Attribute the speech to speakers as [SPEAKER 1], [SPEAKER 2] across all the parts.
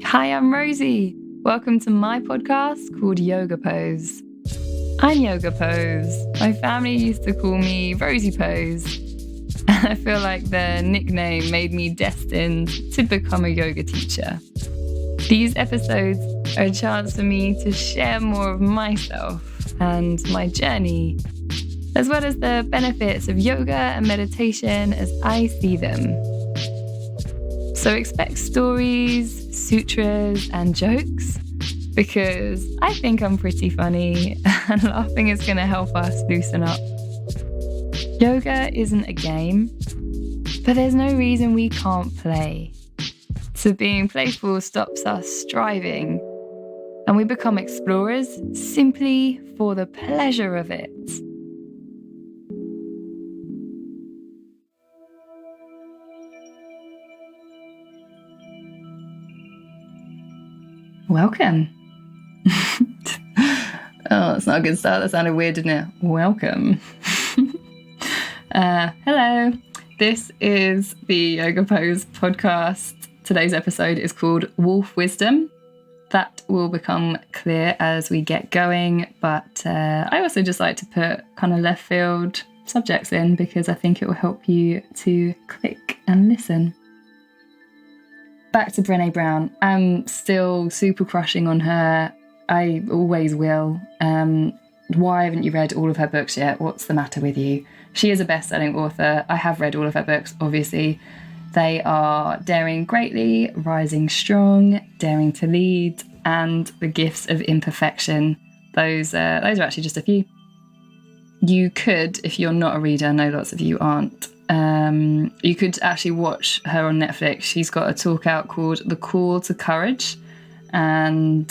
[SPEAKER 1] Hi, I'm Rosie. Welcome to my podcast called Yoga Pose. I'm Yoga Pose. My family used to call me Rosie Pose. And I feel like the nickname made me destined to become a yoga teacher. These episodes are a chance for me to share more of myself and my journey, as well as the benefits of yoga and meditation as I see them. So expect stories, sutras, and jokes, because I think I'm pretty funny and laughing is going to help us loosen up. Yoga isn't a game, but there's no reason we can't play. So being playful stops us striving, and we become explorers simply for the pleasure of it. Welcome. Oh, that's not a good start. That sounded weird, didn't it? Welcome. Hello. This is the Yoga Pose podcast. Today's episode is called Wolf Wisdom. That will become clear as we get going, but I also just like to put kind of left field subjects in because I think it will help you to click and listen. Back to Brené Brown. I'm still super crushing on her. I always will. Why haven't you read all of her books yet? What's the matter with you? She is a best-selling author. I have read all of her books, obviously. They are Daring Greatly, Rising Strong, Daring to Lead, and The Gifts of Imperfection. Those are actually just a few. You could, if you're not a reader, I know lots of you aren't, you could actually watch her on Netflix. She's got a talk out called The Call to Courage, and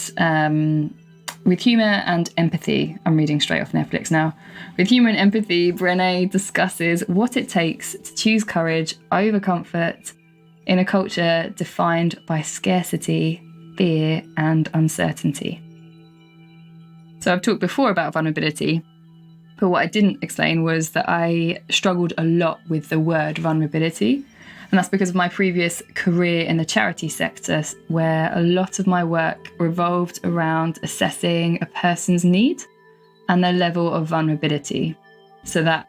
[SPEAKER 1] with humour and empathy, I'm reading straight off Netflix now. With humour and empathy, Brené discusses what it takes to choose courage over comfort in a culture defined by scarcity, fear, and uncertainty. So I've talked before about vulnerability, but what I didn't explain was that I struggled a lot with the word vulnerability. And that's because of my previous career in the charity sector, where a lot of my work revolved around assessing a person's need and their level of vulnerability. So that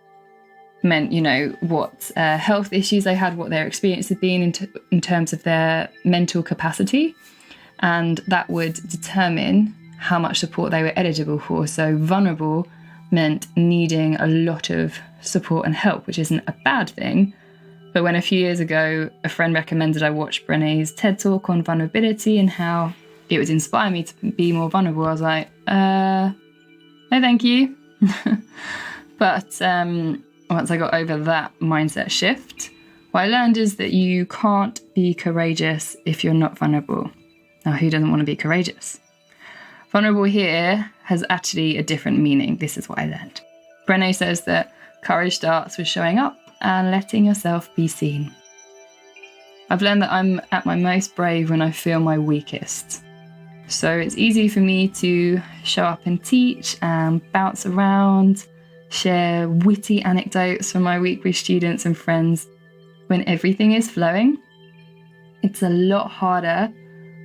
[SPEAKER 1] meant, what health issues they had, what their experience had been in terms of their mental capacity. And that would determine how much support they were eligible for. So vulnerable meant needing a lot of support and help, which isn't a bad thing. But when a few years ago, a friend recommended I watch Brené's TED Talk on vulnerability and how it would inspire me to be more vulnerable, I was like, no thank you. But once I got over that mindset shift, what I learned is that you can't be courageous if you're not vulnerable. Now, who doesn't want to be courageous? Vulnerable here has actually a different meaning. This is what I learned. Brené says that courage starts with showing up and letting yourself be seen. I've learned that I'm at my most brave when I feel my weakest. So it's easy for me to show up and teach and bounce around, share witty anecdotes from my week with students and friends when everything is flowing. It's a lot harder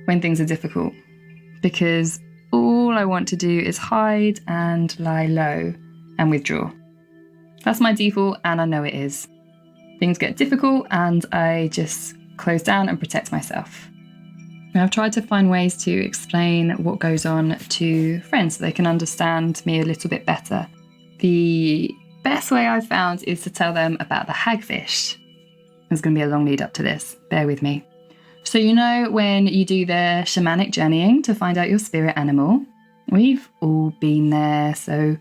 [SPEAKER 1] when things are difficult, because all I want to do is hide and lie low and withdraw. That's my default, and I know it is. Things get difficult and I just close down and protect myself. And I've tried to find ways to explain what goes on to friends so they can understand me a little bit better. The best way I've found is to tell them about the hagfish. There's going to be a long lead up to this, bear with me. So when you do the shamanic journeying to find out your spirit animal, we've all been there. So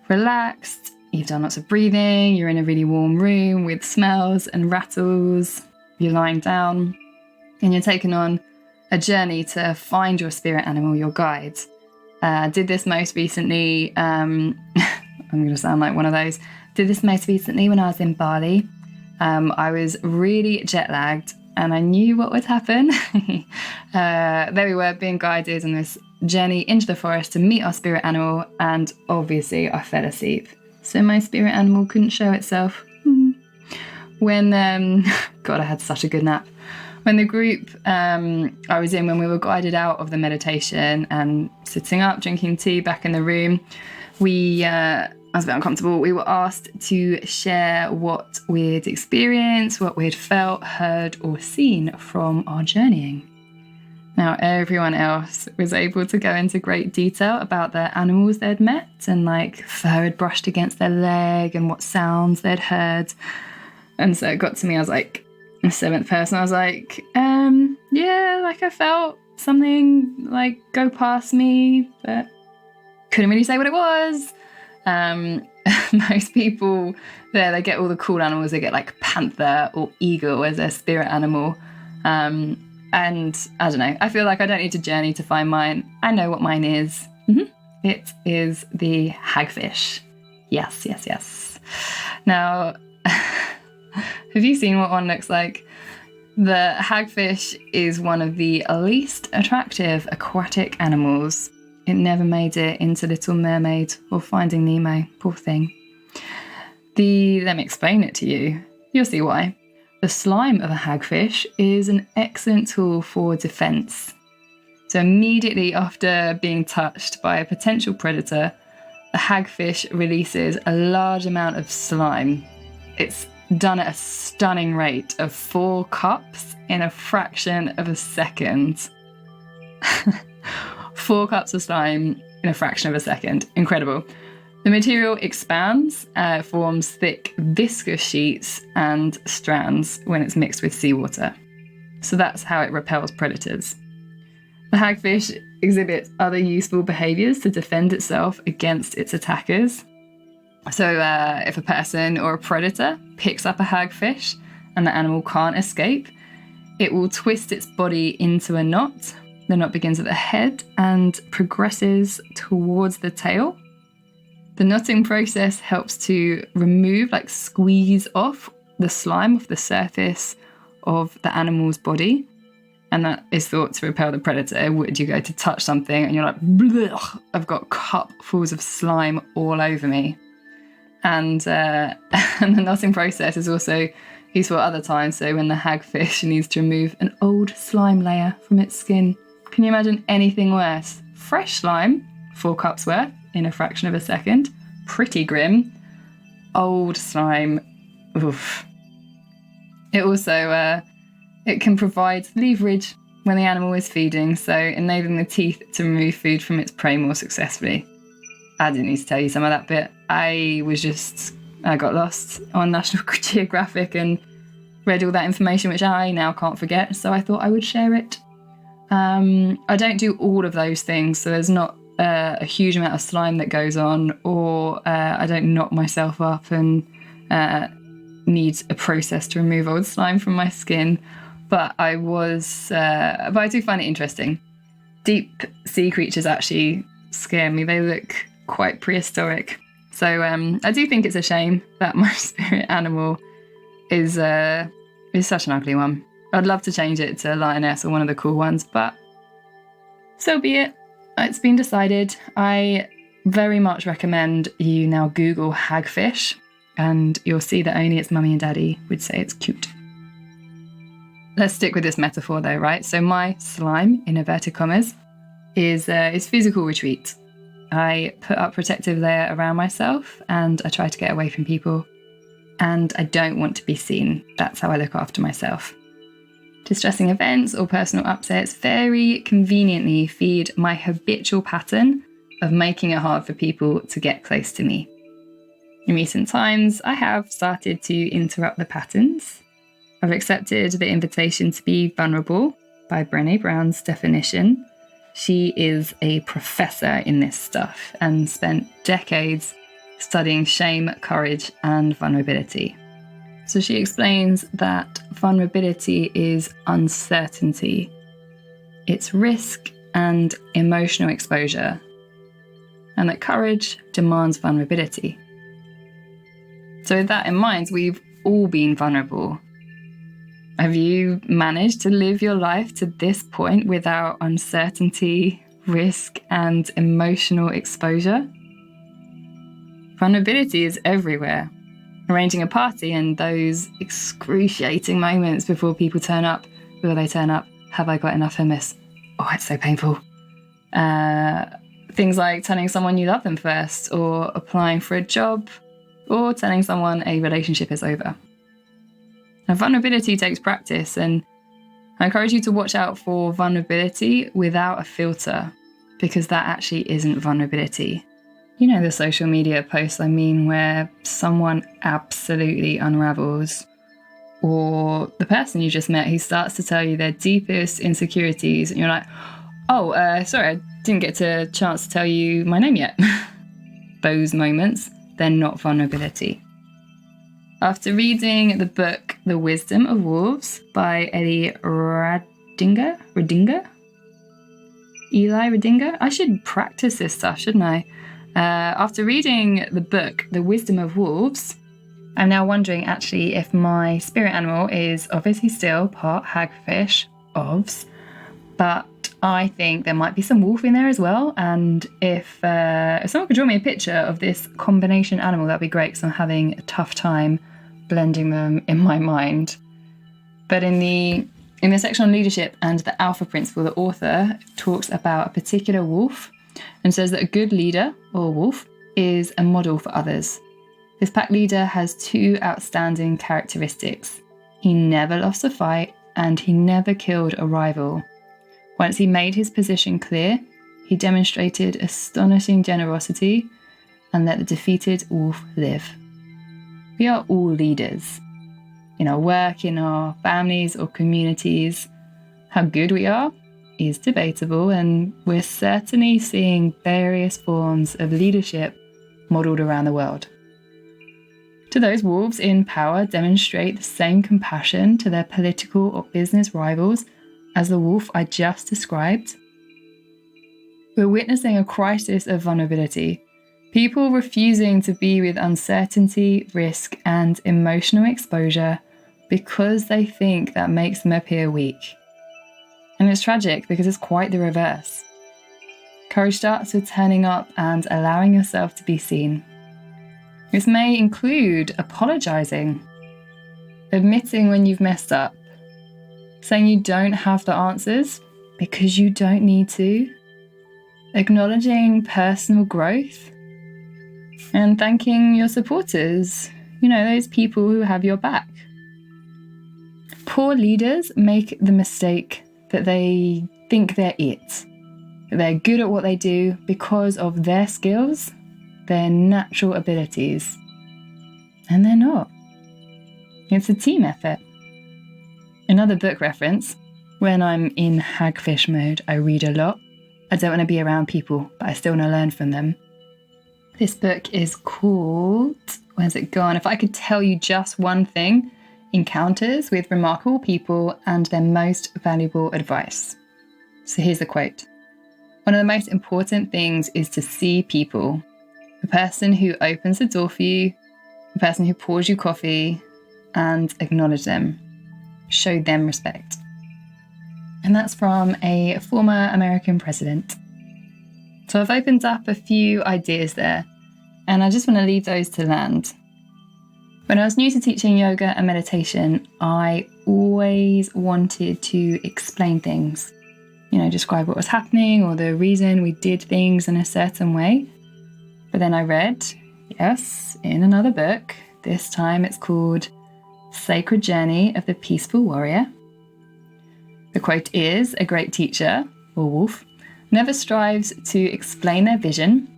[SPEAKER 1] relaxed, you've done lots of breathing, you're in a really warm room with smells and rattles, you're lying down, and you're taken on a journey to find your spirit animal, your guide. Did this most recently, I'm going to sound like one of those, did this most recently when I was in Bali. I was really jet lagged and I knew what would happen. There we were being guided on this journey into the forest to meet our spirit animal, and obviously I fell asleep. So my spirit animal couldn't show itself. When, God, I had such a good nap. When the group I was in, when we were guided out of the meditation and sitting up, drinking tea back in the room, I was a bit uncomfortable. We were asked to share what we'd experienced, what we'd felt, heard, or seen from our journeying. Now, everyone else was able to go into great detail about the animals they'd met and like fur had brushed against their leg and what sounds they'd heard. And so it got to me, I was like, the seventh person, I was like, yeah, like I felt something like go past me, but couldn't really say what it was. Most people there, they get all the cool animals. They get like panther or eagle as their spirit animal. And I don't know, I feel like I don't need to journey to find mine. I know what mine is. Mm-hmm. It is the hagfish. Yes. Now, have you seen what one looks like? The hagfish is one of the least attractive aquatic animals. It never made it into Little Mermaid or Finding Nemo, poor thing. Let me explain it to you. You'll see why. The slime of a hagfish is an excellent tool for defense. So immediately after being touched by a potential predator, the hagfish releases a large amount of slime. It's done at a stunning rate of 4 cups in a fraction of a second. 4 cups of slime in a fraction of a second. Incredible. The material expands, forms thick, viscous sheets and strands when it's mixed with seawater. So that's how it repels predators. The hagfish exhibits other useful behaviours to defend itself against its attackers. So if a person or a predator picks up a hagfish and the animal can't escape, it will twist its body into a knot. The knot begins at the head and progresses towards the tail. The knotting process helps to remove, squeeze off the slime off the surface of the animal's body. And that is thought to repel the predator. Would you go to touch something and you're like, blech, I've got cupfuls of slime all over me. And the knotting process is also useful at other times. So when the hagfish needs to remove an old slime layer from its skin. Can you imagine anything worse? Fresh slime, 4 cups worth in a fraction of a second. Pretty grim. Old slime. Oof. It also it can provide leverage when the animal is feeding, so enabling the teeth to remove food from its prey more successfully. I didn't need to tell you some of that bit. I got lost on National Geographic and read all that information, which I now can't forget, so I thought I would share it. I don't do all of those things, so there's not a huge amount of slime that goes on, or I don't knock myself up and need a process to remove old slime from my skin. But I do find it interesting. Deep sea creatures actually scare me. They look quite prehistoric. So I do think it's a shame that my spirit animal is such an ugly one. I'd love to change it to lioness or one of the cool ones, but so be it. It's been decided. I very much recommend you now Google hagfish, and you'll see that only its mummy and daddy would say it's cute. Let's stick with this metaphor though, right? So my slime, in inverted commas, is physical retreat. I put up protective layer around myself and I try to get away from people. And I don't want to be seen. That's how I look after myself. Distressing events or personal upsets very conveniently feed my habitual pattern of making it hard for people to get close to me. In recent times, I have started to interrupt the patterns. I've accepted the invitation to be vulnerable by Brené Brown's definition. She is a professor in this stuff and spent decades studying shame, courage, and vulnerability. So she explains that vulnerability is uncertainty. It's risk and emotional exposure. And that courage demands vulnerability. So with that in mind, we've all been vulnerable. Have you managed to live your life to this point without uncertainty, risk, and emotional exposure? Vulnerability is everywhere. Arranging a party and those excruciating moments before people turn up Will they turn up? Have I got enough hummus? Oh, it's so painful. Things like telling someone you love them first, or applying for a job, or telling someone a relationship is over. Now, vulnerability takes practice, and I encourage you to watch out for vulnerability without a filter, because that actually isn't vulnerability. You know, the social media posts I mean, where someone absolutely unravels, or the person you just met who starts to tell you their deepest insecurities, and you're like, sorry, I didn't get a chance to tell you my name yet. Those moments, they're not vulnerability. After reading the book The Wisdom of Wolves by Eli Redinger? I should practice this stuff, shouldn't I? After reading the book The Wisdom of Wolves, I'm now wondering actually if my spirit animal is obviously still part hagfish, ovs, but I think there might be some wolf in there as well. And if someone could draw me a picture of this combination animal, that'd be great, because I'm having a tough time blending them in my mind. But in the section on leadership and the alpha principle, the author talks about a particular wolf and says that a good leader, or wolf, is a model for others. This pack leader has two outstanding characteristics. He never lost a fight, and he never killed a rival. Once he made his position clear, he demonstrated astonishing generosity and let the defeated wolf live. We are all leaders. In our work, in our families or communities. How good we are is debatable, and we're certainly seeing various forms of leadership modelled around the world. Do those wolves in power demonstrate the same compassion to their political or business rivals as the wolf I just described? We're witnessing a crisis of vulnerability. People refusing to be with uncertainty, risk, and emotional exposure because they think that makes them appear weak. And it's tragic because it's quite the reverse. Courage starts with turning up and allowing yourself to be seen. This may include apologising, admitting when you've messed up, saying you don't have the answers because you don't need to, acknowledging personal growth, and thanking your supporters, those people who have your back. Poor leaders make the mistake that they think they're it. They're good at what they do because of their skills, their natural abilities. And they're not. It's a team effort. Another book reference: when I'm in hagfish mode, I read a lot. I don't want to be around people, but I still want to learn from them. This book is called, where's it gone? If I could tell you just one thing: encounters with remarkable people and their most valuable advice. So here's the quote. One of the most important things is to see people. The person who opens the door for you, the person who pours you coffee, and acknowledge them. Show them respect. And that's from a former American president. So I've opened up a few ideas there, and I just want to leave those to land. When I was new to teaching yoga and meditation, I always wanted to explain things. Describe what was happening or the reason we did things in a certain way. But then I read, in another book, this time it's called Sacred Journey of the Peaceful Warrior. The quote is, a great teacher, or wolf, never strives to explain their vision.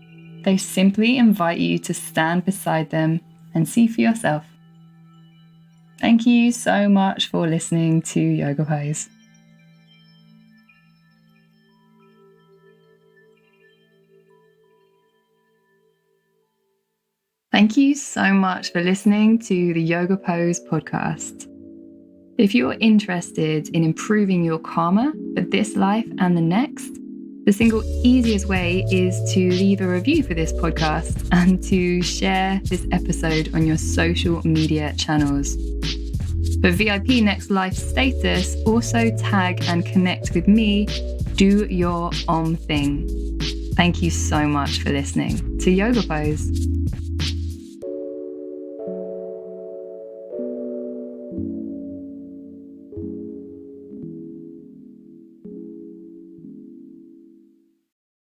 [SPEAKER 1] They simply invite you to stand beside them and see for yourself. Thank you so much for listening to Yoga Pose. Thank you so much for listening to the Yoga Pose podcast. If you're interested in improving your karma for this life and the next, the single easiest way is to leave a review for this podcast and to share this episode on your social media channels. For VIP Next Life status, also tag and connect with me. Do your thing. Thank you so much for listening to Yoga Pose.